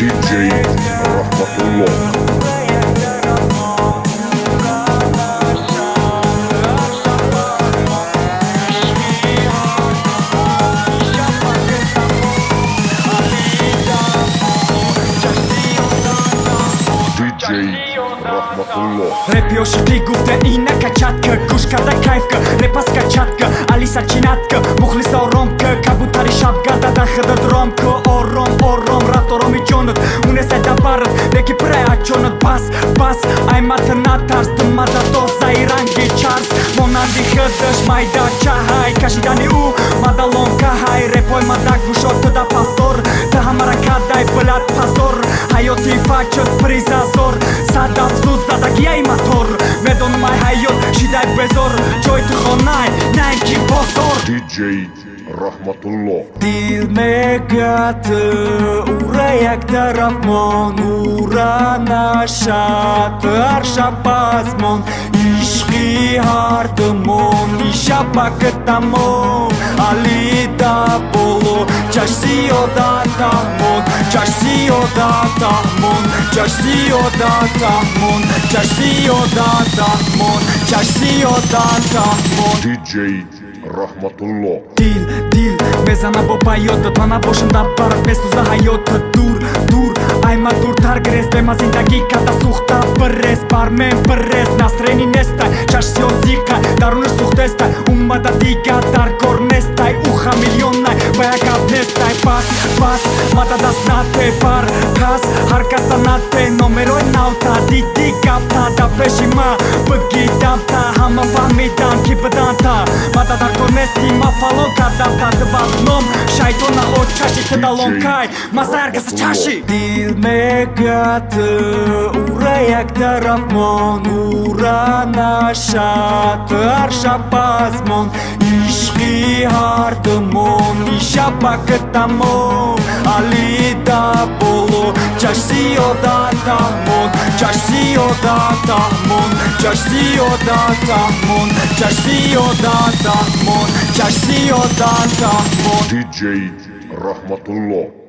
DJ Rahmatullah. Рэп još фигувте и на качатка, гушка да кайфка, репаска чатка, алиса чинатка, мухлиса оромка, кабутари шапка, да даха дромка, ором, ратором и джонот, унесе да барат, веки преачонот, бас, аймата натарс, тмата доза и ранги чарс, монанди хъдъш, майда чахай, каши да ни у, мадалон кахай, репой мада гушот да павтор, да хамара кадай блят пазор, хайоти фачот призазор, сада взуза да ги ай мотор, медон май хайот, шидай безор, чой тхонай, найки позор. DJ Rahmatullah. Dil me gătă, uraiac de Rahman, ura nașat, arșa pasmon, ișki hardamon, ișa pacatamon, alida polo, ceași odatamon, ceași odatamon, ceași odatamon, ceași odatamon, ceași odatamon. DJ Rahmatullah. Dil, bezana bopayot, mana boshunda bar, besu za hayot, dur, ayma dur targres, bema zindagi kada suhta bres, barmen bres, nasreni nestai, chashi ozika, dar nu suhtestai, ummada diga, dar kornestai, uha milyonnai, baya gabnestai, pas, mata das nate, par, kas, harkasta nate, nomeroi nauta, didi gapta, da peshima, băgi damta, hama famidan, kibadanta, mata dar kornesti, ma falon kadapta, tăbat nom, shaitona o chashi, tădalon kai, masarga sa chashi. Dil me gătă, uraiac de Rahman, ura nașat, arșa pasmon, ișki hardamon, ișa pacatamon, alida polo, ceași odatamon, ceași odatamon, ceași odatamon, ceași odatamon, ceași odatamon. DJ Rahmatullah.